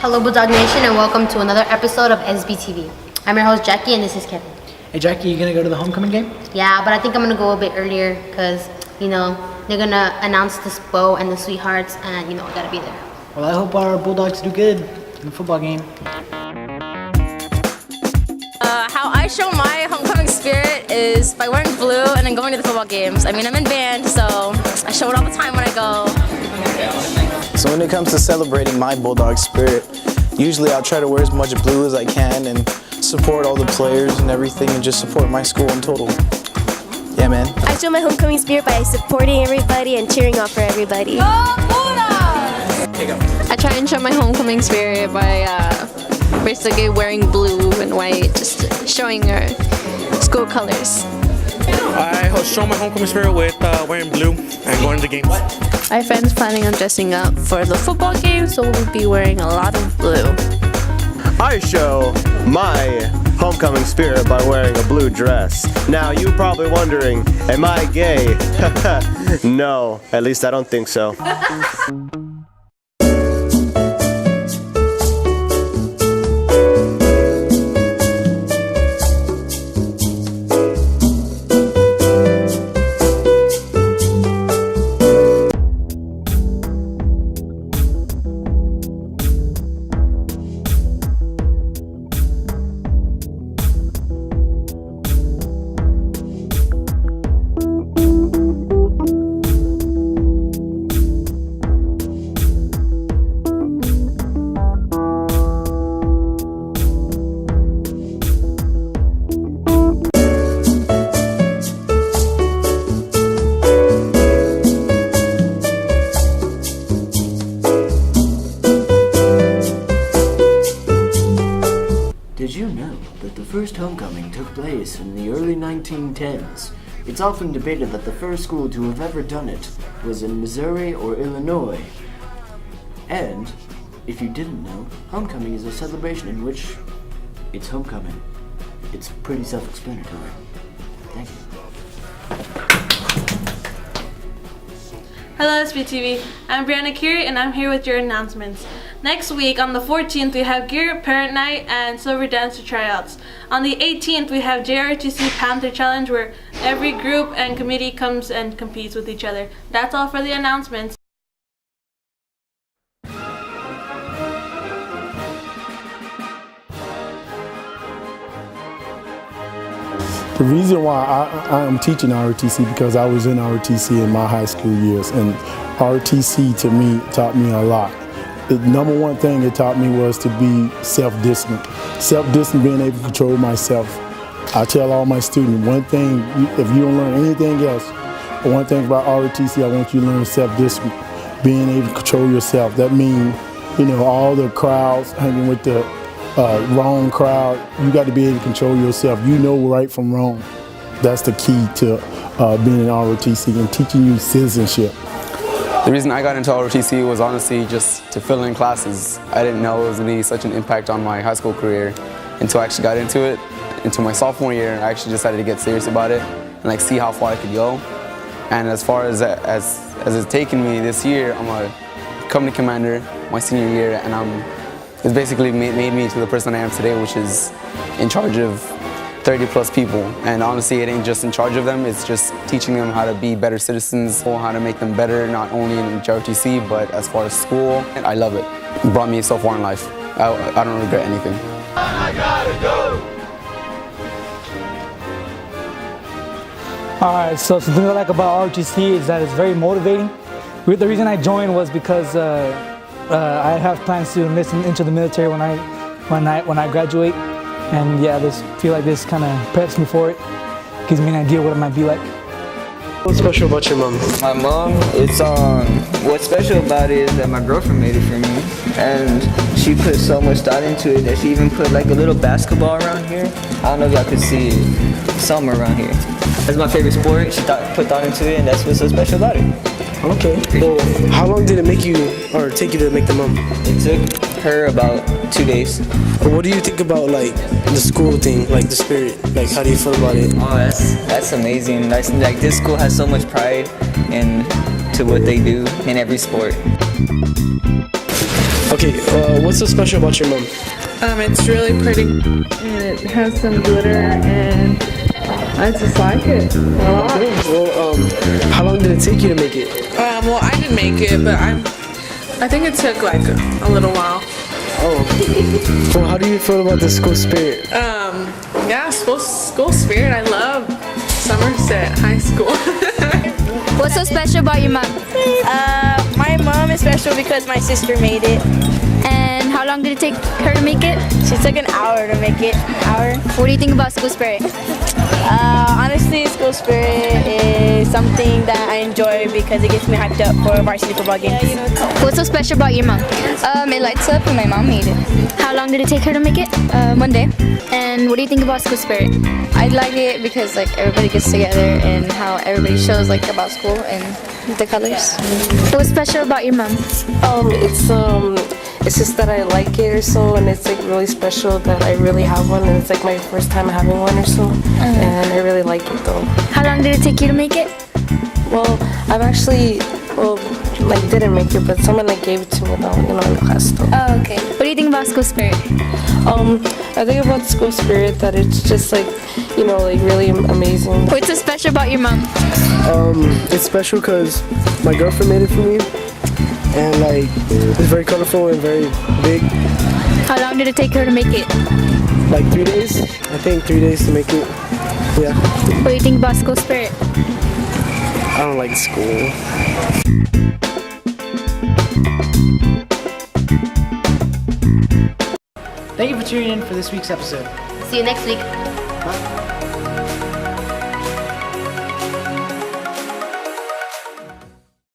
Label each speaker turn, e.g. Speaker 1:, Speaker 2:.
Speaker 1: Hello Bulldog Nation and welcome to another episode of SBTV. I'm your host Jackie and this is Kevin.
Speaker 2: Hey Jackie, you gonna go to the homecoming game?
Speaker 1: Yeah, but I think I'm gonna go a bit earlier because, you know, they're gonna announce the SPO and the Sweethearts and, you know, I gotta be there.
Speaker 2: Well, I hope our Bulldogs do good in the football game.
Speaker 3: How I show my homecoming spirit is by wearing blue and then going to the football games. I mean, I'm in band, so I show it all the time when I go.
Speaker 4: So when it comes to celebrating my Bulldog spirit, usually I'll try to wear as much blue as I can and support all the players and everything and just support my school in total. Yeah, man.
Speaker 5: I show my homecoming spirit by supporting everybody and cheering on for everybody.
Speaker 6: I try and show my homecoming spirit by basically wearing blue and white, just showing our school colors.
Speaker 7: I show my homecoming spirit with wearing blue and going to the games.
Speaker 6: I have friends planning on dressing up for the football game, so we'll be wearing a lot of blue.
Speaker 8: I show my homecoming spirit by wearing a blue dress. Now you're probably wondering, am I gay? No, at least I don't think so.
Speaker 9: Did you know that the first homecoming took place in the early 1910s? It's often debated that the first school to have ever done it was in Missouri or Illinois. And, if you didn't know, homecoming is a celebration in which it's homecoming. It's pretty self-explanatory. Thank you.
Speaker 10: Hello SBTV, I'm Brianna Curie and I'm here with your announcements. Next week on the 14th we have Gear Up Parent Night and Silver Dancer Tryouts. On the 18th we have ROTC Panther Challenge where every group and committee comes and competes with each other. That's all for the announcements.
Speaker 11: The reason why I am teaching ROTC because I was in ROTC in my high school years, and ROTC to me taught me a lot. The number one thing it taught me was to be self-disciplined. Self-discipline, being able to control myself. I tell all my students, one thing, if you don't learn anything else, one thing about ROTC, I want you to learn self-discipline. Being able to control yourself. That means, you know, all the crowds hanging with the wrong crowd, you got to be able to control yourself. You know right from wrong. That's the key to being in ROTC and teaching you citizenship.
Speaker 12: The reason I got into ROTC was honestly just to fill in classes. I didn't know it was going to be such an impact on my high school career until I actually got into it. Into my sophomore year, I actually decided to get serious about it and like see how far I could go. And as far as it's taken me this year, I'm a company commander my senior year, and it's basically made me to the person I am today, which is in charge of 30 plus people. And honestly, it ain't just in charge of them, it's just teaching them how to be better citizens, how to make them better, not only in ROTC, but as far as school. And I love it. It brought me so far in life. I don't regret anything.
Speaker 13: I gotta go.
Speaker 14: Alright, so something I like about ROTC is that it's very motivating. The reason I joined was because I have plans to enlist into the military when I graduate. And yeah, I feel like this kind of preps me for it. Gives me an idea what it might be like.
Speaker 8: What's special about your mom?
Speaker 15: My mom, what's special about it is that my girlfriend made it for me. And she put so much thought into it that she even put like a little basketball around here. I don't know if y'all can see it, somewhere around here. That's my favorite sport. She put thought into it, and that's what's so special about it.
Speaker 2: Okay. Well, how long did it take you to make the mum?
Speaker 15: It took her about 2 days.
Speaker 2: What do you think about like the school thing, like the spirit? Like, how do you feel about it?
Speaker 15: Oh, that's amazing. Like this school has so much pride into what they do in every sport.
Speaker 2: Okay, what's so special about your mom?
Speaker 16: It's really pretty and it has some glitter and I just like it a lot.
Speaker 2: Okay, well, how long did it take you to make it?
Speaker 16: Well, I didn't make it, but I think it took like a little while.
Speaker 2: Oh. Well, how do you feel about the school spirit?
Speaker 16: Yeah, school spirit. I love Somerset High School.
Speaker 5: What's so special about your mom?
Speaker 17: My mom is special because my sister made it.
Speaker 5: And how long did it take her to make it?
Speaker 17: She took an hour to make it.
Speaker 5: What do you think about school spirit?
Speaker 17: Honestly, school spirit is something that I enjoy because it gets me hyped up for varsity football games.
Speaker 5: What's so special about your mom?
Speaker 6: It lights up and my mom made it.
Speaker 5: How long did it take her to make it?
Speaker 6: 1 day.
Speaker 5: And what do you think about school spirit?
Speaker 6: I like it because like everybody gets together and how everybody shows like about school and the colors.
Speaker 5: What's special about your mom?
Speaker 18: It's just that I like it or so, and it's like really special that I really have one, and it's like my first time having one or so, and I really like it though.
Speaker 5: How long did it take you to make it?
Speaker 18: Well, I've actually, like didn't make it, but someone like gave it to me though, in class though.
Speaker 5: Oh, okay. What do you think about school spirit?
Speaker 18: I think about school spirit that it's just like, like really amazing.
Speaker 5: What's so special about your mom?
Speaker 2: It's special because my girlfriend made it for me. And like, it's very colorful and very big.
Speaker 5: How long did it take her to make it?
Speaker 2: Like 3 days. I think 3 days to make it. Yeah.
Speaker 5: What do you think about school spirit?
Speaker 2: I don't like school.
Speaker 19: Thank you for tuning in for this week's episode.
Speaker 1: See you next week.
Speaker 19: Bye.